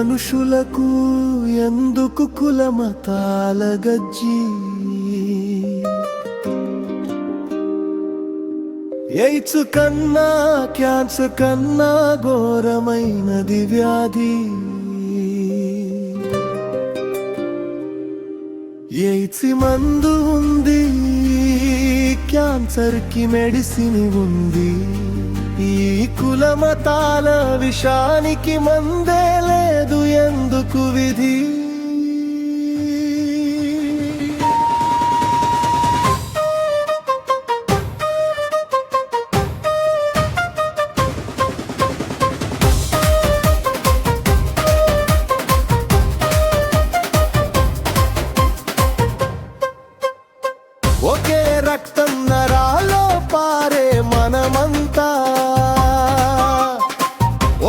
మనుషులకు ఎందుకు కులమతాల గజ్జి ఎయిడ్స్ కన్నా క్యాన్సర్ కన్నా ఘోరమైనది వ్యాధి ఎయిడ్స్ మందు ఉంది క్యాన్సర్ కి మెడిసిన్ ఉంది ఈ కులమతాల విషానికి మందే లేదు ఎందుకు విధి ఒకే రక్తం నరాలో పారే మనమంతా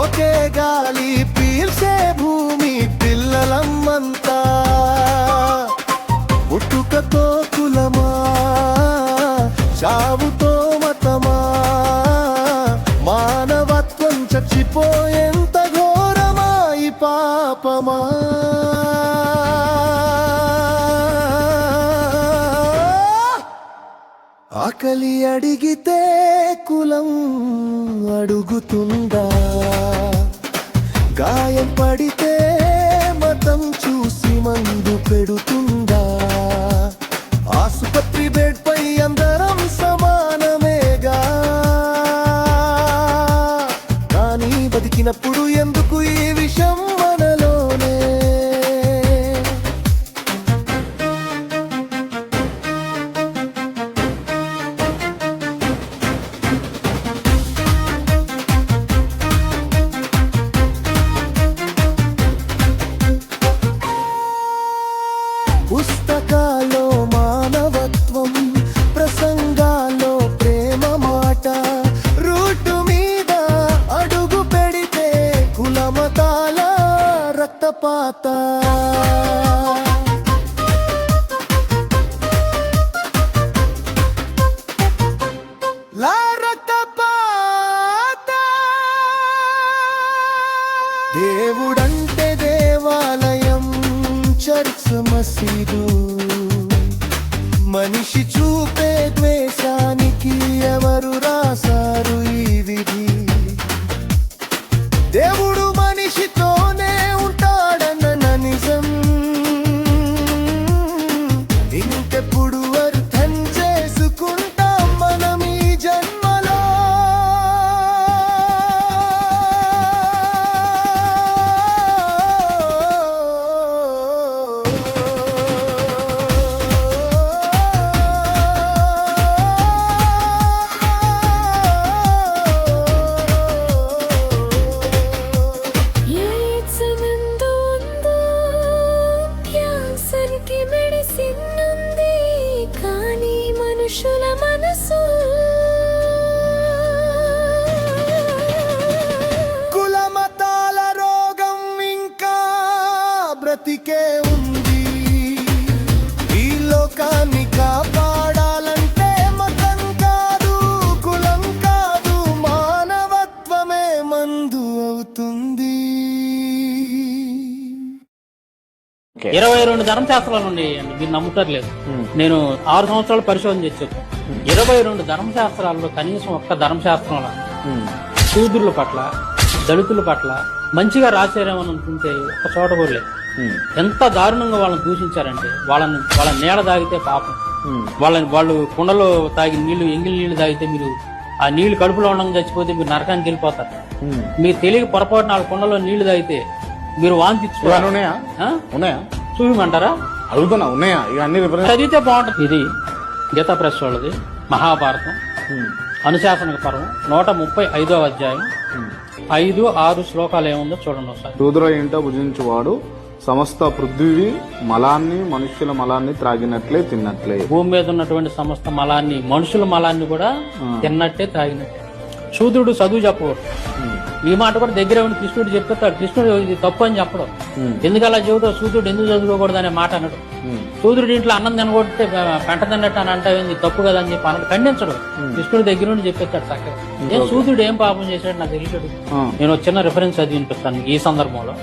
ఒకే గాలి పీల్చే భూమి పిల్లలమ్మంతా పుట్టుకతో కులమా చావుతో మతమా మానవత్వం చచ్చిపోయేంత ఘోరమా ఈ పాపమా ఆకలి అడిగితే కులం అడుగుతుందా గాయం పడితే మతం చూసి మందు పెడుతుందా ఆసుపత్రి బెడ్ పై అందరం సమానమేగా కానీ బతికినప్పుడు ఎందుకు ఈ విషయం మనలోనే పుస్తకాల్లో మానవత్వం ప్రసంగాల్లో ప్రేమ మాట రూటు మీద అడుగు పెడితే కులమతాల రక్తపాత లా రక్తపాత దేవుడంటే దేవాలయం చర్చ్ మసీదు మనిషి చూపే ద్వేషానికి ఎవరు రాశారు ఈ విధి దేవుడు మనిషితోనే ఉంటాడన్న నిజం ఇంకెప్పుడు అర్థం చేసుకుంటాం మనం ఈ జన్మలో మనుషుల మనసు కులమతాల రోగం ఇంకా బ్రతికే ఉంది ఈ లోకాన్ని కాపాడాలంటే మతం కాదు కులం కాదు మానవత్వమే మందు అవుతుంది 22 ధర్మశాస్త్రాలు ఉన్నాయండి, మీరు నమ్ముతారు లేదు. నేను 6 సంవత్సరాలు పరిశోధన చేసి 22 ధర్మశాస్త్రాల్లో కనీసం ఒక్క ధర్మశాస్త్రంలో శూద్రుల పట్ల దళితుల పట్ల మంచిగా రాశారేమని అనుకుంటే ఒక చోట కూడా లేదు. ఎంత దారుణంగా వాళ్ళని దూషించారంటే వాళ్ళ నీడ తాగితే పాపం, వాళ్ళు కుండలో తాగి నీళ్లు ఎంగిలి నీళ్లు తాగితే మీరు ఆ నీళ్లు కడుపులో ఉండగా చచ్చిపోతే మీరు నరకానికి వెళ్ళిపోతారు. మీరు తెలియక పొరపాటున వాళ్ళ కుండలో నీళ్లు తాగితే మీరు వాంతి ఉన్నాయా చూపిమంటారా? అడుగుతున్నా, ఉన్నాయా? చదివితే బాగుంటుంది. ఇది గీతా ప్రెస్ వాళ్ళది మహాభారతం అనుశాసన పర్వం 135వ అధ్యాయం 5-6 శ్లోకాలు ఏముందో చూడండి ఒకసారి. శూద్ర ఇంట భుజించువాడు సమస్త పృథ్వీ మలాన్ని మనుష్యుల మలాన్ని త్రాగినట్లే తిన్నట్లే. భూమి మీద ఉన్నటువంటి సమస్త మలాన్ని మనుషుల మలాన్ని కూడా తిన్నట్టే త్రాగినట్టే. శూద్రుడు చదువు చెప్పకూడదు. ఈ మాట కూడా దగ్గర ఉండి కృష్ణుడు చెప్తాడు. కృష్ణుడు ఇది తప్పు అని చెప్పడం. ఎందుకు అలా చెబుతావు, శూద్రుడు ఎందుకు చదువుకోకూడదు అనే మాట అనడు. శూద్రుడి ఇంట్లో అన్నం తినగొడితే పెంట తిన్నట్టు అని అంటావు తప్పు కదా అని చెప్పి అన్నట్టు ఖండించడు. కృష్ణుడు దగ్గర నుండి చెప్పేస్తాడు చక్కగా. శూద్రుడు ఏం పాపం చేశాడు నాకు తెలిసాడు. నేను చిన్న రిఫరెన్స్ చదివి వినిపిస్తాను ఈ సందర్భంలో.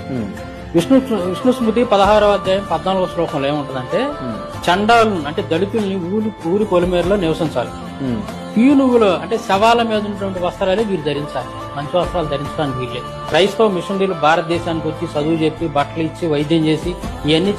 విష్ణు స్మృతి 16వ అధ్యాయం 14వ శ్లోకంలో ఏముంటదంటే చండాలు అంటే దళితుల్ని ఊరి పొలిమేరలో నివసించాలి. పీనుగులు అంటే శవాల మీద ఉన్నటువంటి వస్త్రాలే వీరు ధరించాలి, మంచి వస్త్రాలు ధరించడానికి వీళ్ళే. క్రైస్తవ మిషనరీలు భారతదేశానికి వచ్చి చదువు చెప్పి బట్టలు ఇచ్చి వైద్యం చేసి ఇవన్నీ